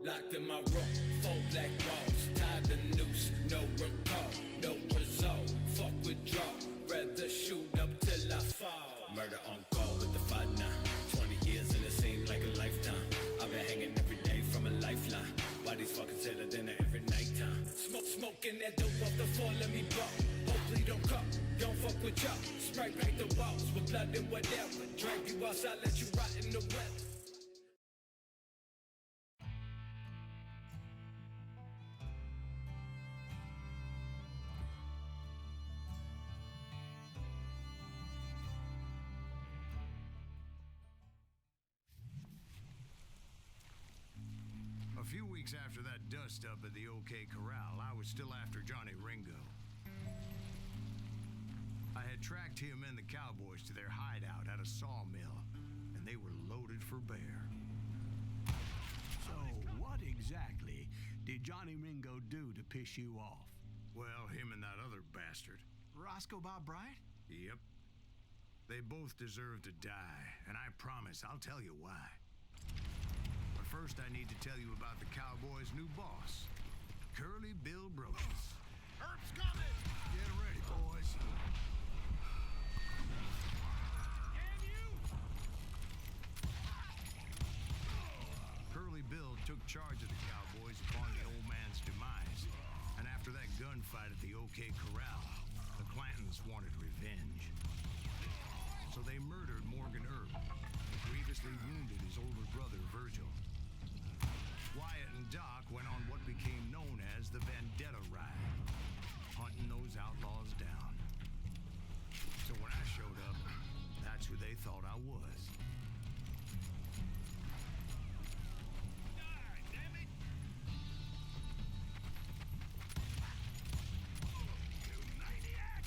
Locked in my room, 4 black walls, tied the noose, no recall, no resolve. Fuck withdraw, rather shoot up till I fall. Murder on call with the 5-9, 20 years and it seemed like a lifetime. I've been hanging every day from a lifeline. Bodies fucking till dinner every nighttime. Smoking that dope off the floor, let me ball. Hopefully don't come, don't fuck with y'all. Spray paint the walls with blood and whatever. Drag you outside, let you rot in the weather. A few weeks after that dust-up at the OK Corral, I was still after Johnny Ringo. I had tracked him and the cowboys to their hideout at a sawmill, and they were loaded for bear. So, what exactly did Johnny Ringo do to piss you off? Well, him and that other bastard. Roscoe Bob Bryant? Yep. They both deserve to die, and I promise I'll tell you why. But first, I need to tell you about the Cowboys' new boss, Curly Bill Brocious. Herb's coming! Get ready, boys. And you! Curly Bill took charge of the Cowboys upon the old man's demise, and after that gunfight at the OK Corral, the Clantons wanted revenge. So they murdered Morgan Earp and grievously wounded his older brother, Virgil. Wyatt and Doc went on what became known as the Vendetta Ride, hunting those outlaws down. So when I showed up, that's who they thought I was. Die, damn it! You maniac!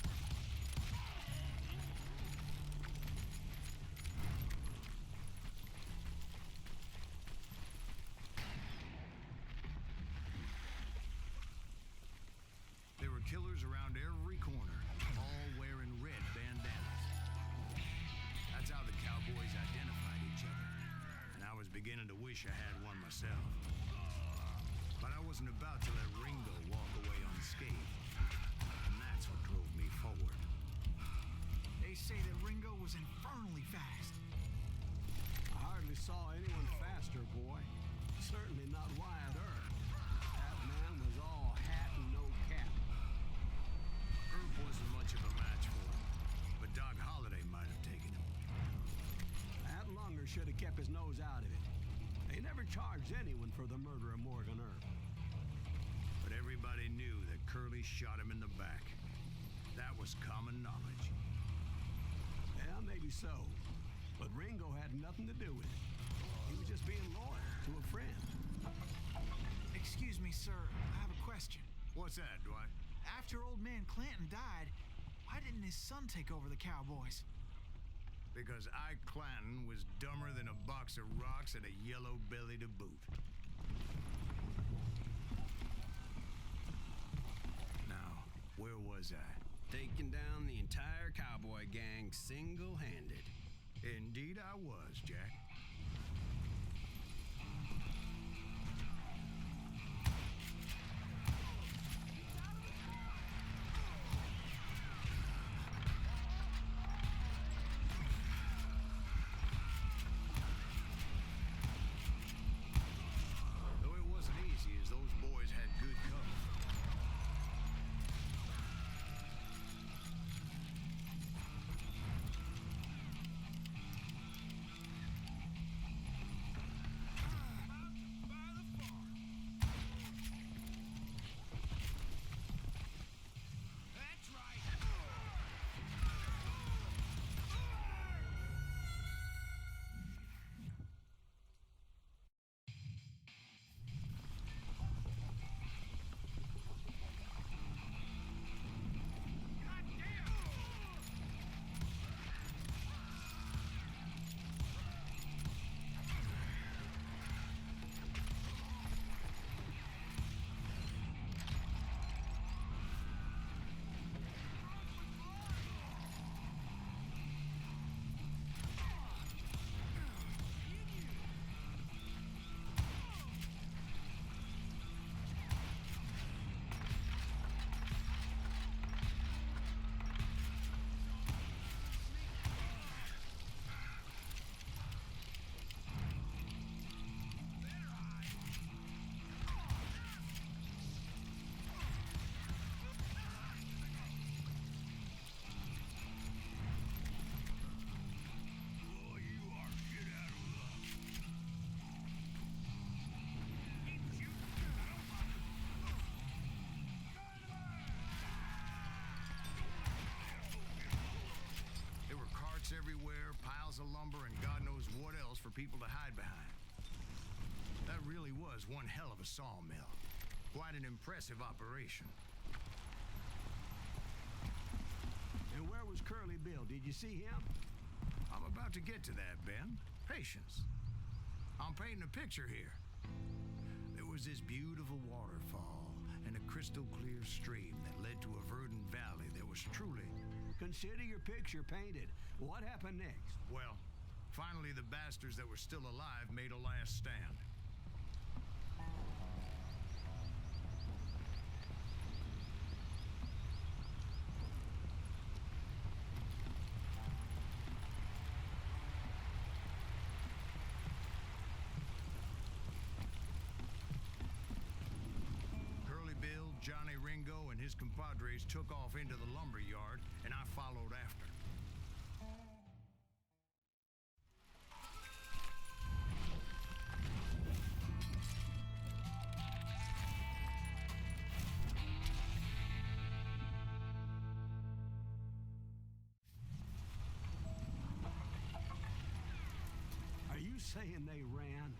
There were killers around every corner, all wearing red bandanas. That's how the Cowboys identified each other, and I was beginning to wish I had one myself. But I wasn't about to let Ringo walk away unscathed, and that's what drove me forward. They say that Ringo was infernally fast. I hardly saw anyone faster, boy. Certainly not Wyatt Earp. That man was all hat and no cap. Earp wasn't much of a match for him, but Doc Holliday might have taken him. That lunger should have kept his nose out of it. They never charged anyone for the murder of Morgan Earp. But everybody knew that Curly shot him in the back. That was common knowledge. Yeah, maybe so. But Ringo had nothing to do with it. He was just being loyal to a friend. Excuse me, sir. I have a question. What's that, Dwight? After old man Clanton died, why didn't his son take over the Cowboys? Because Ike Clanton was dumber than a box of rocks and a yellow belly to boot. Now, where was I? Taking down the entire cowboy gang single-handed. Indeed I was, Jack. Though it wasn't easy, as those boys had good cover. piles of lumber and God knows what else for people to hide behind. That really was one hell of a sawmill. Quite an impressive operation. And where was Curly Bill? Did you see him? I'm about to get to that, Ben. Patience. I'm painting a picture here. There was this beautiful waterfall and a crystal clear stream that led to a verdant valley that was truly... Consider your picture painted. What happened next? Well, finally the bastards that were still alive made a last stand. Curly Bill, Johnny Ringo, and his compadres took off into the lumber yard, and I followed after. Are you saying they ran?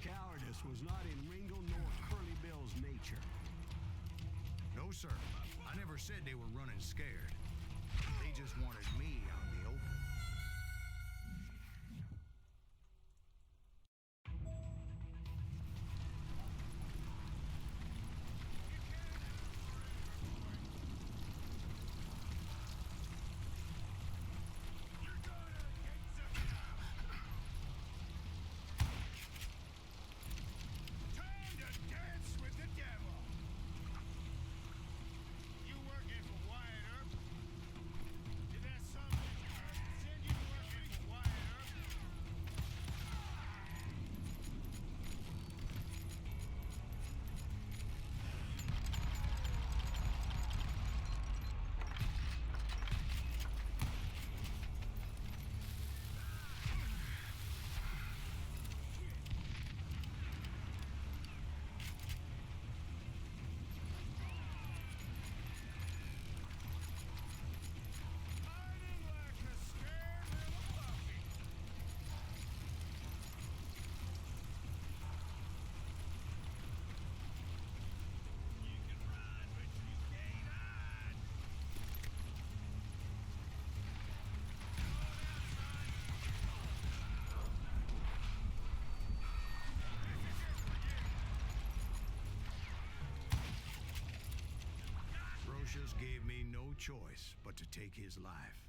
Cowardice was not in Ringo nor Curly Bill's nature. No, sir. I never said they were running scared. They just wanted me out in the open. Time to dance with the devil. You working for Wyatt Earp? Did that son of a bitch send you working for Wyatt Earp? Hiding like a scared little puppy. You can run, but you can't hide. Brocious gave me no choice but to take his life.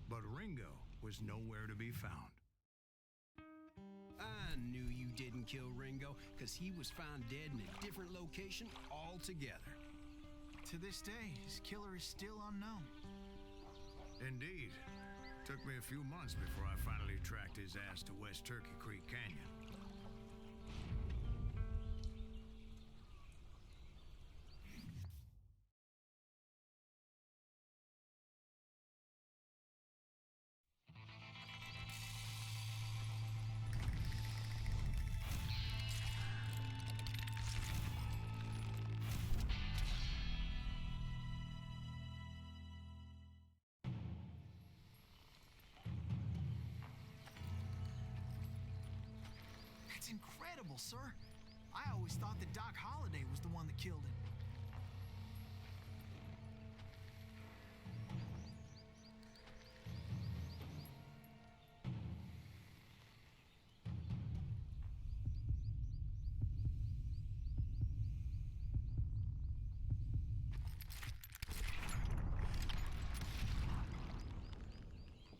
But Ringo was nowhere to be found. I knew you didn't kill Ringo, because he was found dead in a different location altogether. To this day, his killer is still unknown. Indeed. Took me a few months before I finally tracked his ass to West Turkey Creek Canyon. That's incredible, sir. I always thought that Doc Holliday was the one that killed him.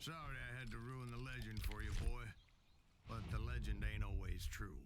Sorry I had to ruin the legend for you, boy. But the legend ain't always true.